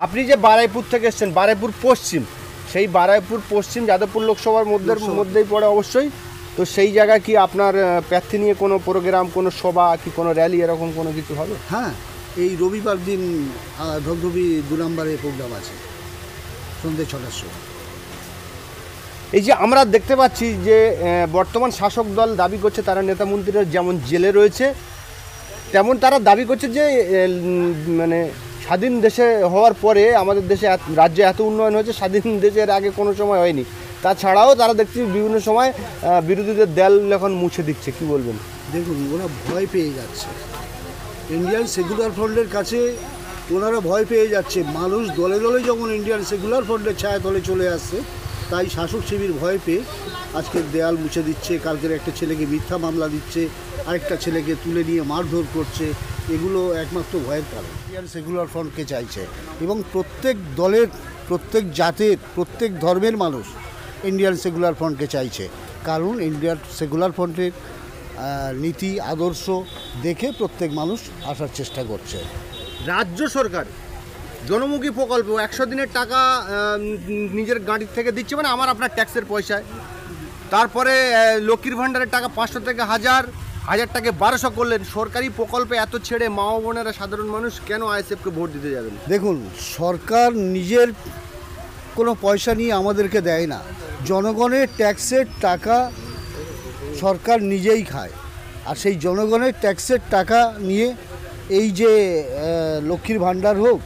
আপনি যে বারাইপুর থেকে এসেছেন, বারাইপুর পশ্চিম, সেই বারাইপুর পশ্চিম যাদবপুর লোকসভার মধ্যেই পড়ে অবশ্যই। তো সেই জায়গায় কি আপনার প্রার্থী নিয়ে কোনো প্রোগ্রাম, কোনো সভা কি কোনো র্যালি এরকম কোনো কিছু হবে? হ্যাঁ, এই রবিবার দিন ধবধবি 2 নম্বরে প্রোগ্রাম আছে সন্ধ্যে 6টার সময়। এই যে আমরা দেখতে পাচ্ছি যে বর্তমান শাসক দল দাবি করছে তারা নেতা মন্ত্রীরা যেমন জেলে রয়েছে, তেমন তারা দাবি করছে যে মানে স্বাধীন দেশে হওয়ার পরে আমাদের দেশে রাজ্যে এত উন্নয়ন হয়েছে, স্বাধীন দেশের আগে কোনো সময় হয়নি। তাছাড়াও তারা দেখছি বিভিন্ন সময় বিরোধীদের দেয়াল এখন মুছে দিচ্ছে। কি বলবেন? দেখুন, ওরা ভয় পেয়ে যাচ্ছে, ইন্ডিয়ান সেকুলার ফ্রন্টের কাছে ওনারা ভয় পেয়ে যাচ্ছে। মানুষ দলে দলে যখন ইন্ডিয়ান সেকুলার ফ্রন্টের ছায়া তলে চলে আসছে, তাই শাসক শিবির ভয় পেয়ে আজকে দেয়াল মুছে দিচ্ছে। কালকের একটা ছেলেকে মিথ্যা মামলা দিচ্ছে, আরেকটা ছেলেকে তুলে নিয়ে মারধর করছে। এগুলো একমাত্র ভয়ের কারণ। ইন্ডিয়ান সেকুলার ফ্রন্টকে চাইছে এবং প্রত্যেক দলের, প্রত্যেক জাতের, প্রত্যেক ধর্মের মানুষ ইন্ডিয়ান সেকুলার ফ্রন্টকে চাইছে, কারণ ইন্ডিয়ান সেকুলার ফ্রন্টের নীতি আদর্শ দেখে প্রত্যেক মানুষ আসার চেষ্টা করছে। রাজ্য সরকার জনমুখী প্রকল্প 100 দিনের টাকা নিজের গাড়ির থেকে দিচ্ছে, মানে আমার আপনার ট্যাক্সের পয়সায়। তারপরে লক্ষ্মীর ভাণ্ডারের টাকা 500 থেকে 1000, 1000 টাকা 1200 করলেন। সরকারি প্রকল্পে এত ছেড়ে মা বোনেরা, সাধারণ মানুষ কেন আইএসএফকে ভোট দিতে যাবেন? দেখুন, সরকার নিজের কোনো পয়সা নিয়ে আমাদেরকে দেয় না, জনগণের ট্যাক্সের টাকা সরকার নিজেই খায়। আর সেই জনগণের ট্যাক্সের টাকা নিয়ে এই যে লক্ষ্মীর ভাণ্ডার হোক,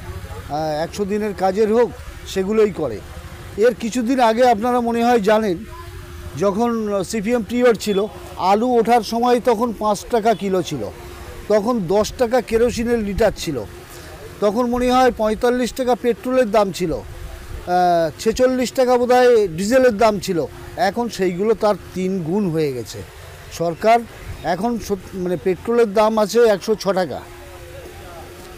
100 দিনের কাজের হোক, সেগুলোই করে। এর কিছুদিন আগে আপনারা মনে হয় জানেন, যখন সিপিএম পিরিয়ড ছিল, আলু ওঠার সময় তখন 5 টাকা কিলো ছিল, তখন 10 টাকা কেরোসিনের লিটার ছিল, তখন মনে হয় 45 টাকা পেট্রোলের দাম ছিল, 46 টাকা বোধহয় ডিজেলের দাম ছিল। এখন সেইগুলো তার 3 গুণ হয়ে গেছে। সরকার এখন মানে পেট্রোলের দাম আছে 106 টাকা।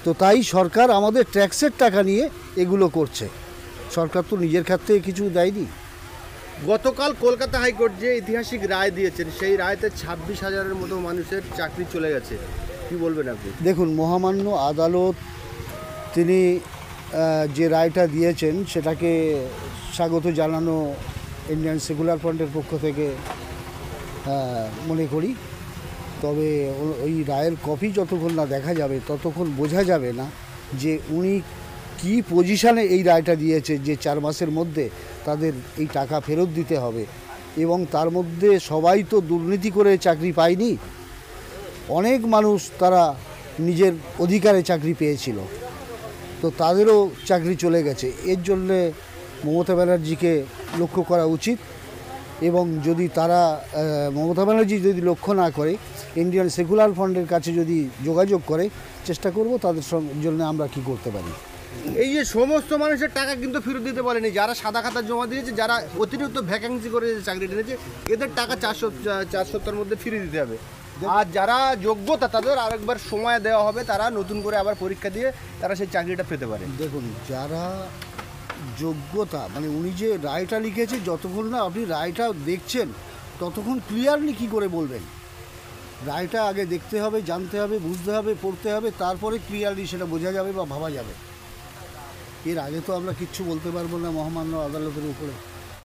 তো তাই সরকার আমাদের ট্যাক্সের টাকা নিয়ে এগুলো করছে। সরকার তো নিজের খাত থেকে কিছু দেয়নি। গতকাল কলকাতা হাইকোর্ট যে ঐতিহাসিক রায় দিয়েছেন, সেই রায়তে 26,000-এর মতো মানুষের চাকরি চলে গেছে। কি বলবেন আপনি? দেখুন, মহামান্য আদালত তিনি যে রায়টা দিয়েছেন সেটাকে স্বাগত জানানো ইন্ডিয়ান সেকুলার ফ্রন্টের পক্ষ থেকে মনে করি। তবে ওই রায়ের কপি যতক্ষণ না দেখা যাবে ততক্ষণ বোঝা যাবে না যে উনি কি পজিশানে এই রায়টা দিয়েছে, যে 4 মাসের মধ্যে তাদের এই টাকা ফেরত দিতে হবে। এবং তার মধ্যে সবাই তো দুর্নীতি করে চাকরি পায়নি, অনেক মানুষ তারা নিজের অধিকারে চাকরি পেয়েছিল, তো তাদেরও চাকরি চলে গেছে। এর জন্যে মমতা ব্যানার্জিকে লক্ষ্য করা উচিত। এবং যদি তারা মমতা ব্যানার্জি যদি লক্ষ্য না করে, ইন্ডিয়ান সেকুলার ফ্রন্টের কাছে যদি যোগাযোগ করে, চেষ্টা করব তাদের জন্য আমরা কি করতে পারি। এই যে সমস্ত মানুষের টাকা কিন্তু ফেরত দিতে বলেনি, যারা সাদা খাতা জমা দিয়েছে, যারা অতিরিক্ত ভ্যাকেন্সি করে চাকরিটা নিয়েছে, এদের টাকা 4 সপ্তাহের মধ্যে ফিরিয়ে দিতে হবে। আর যারা যোগ্যতা, তাদের আরেকবার সময় দেওয়া হবে, তারা নতুন করে আবার পরীক্ষা দিয়ে তারা সেই চাকরিটা পেতে পারে। দেখুন, যারা যোগ্যতা, মানে উনি যে রায়টা লিখেছে, যতক্ষণ না আপনি রায়টা দেখছেন ততক্ষণ ক্লিয়ারলি কী করে বলবেন? রায়টা আগে দেখতে হবে, জানতে হবে, বুঝতে হবে, পড়তে হবে, তারপরে ক্লিয়ারলি সেটা বোঝা যাবে বা ভাবা যাবে। এর আগে তো আমরা কিচ্ছু বলতে পারবো না মহামান্য আদালতের উপরে।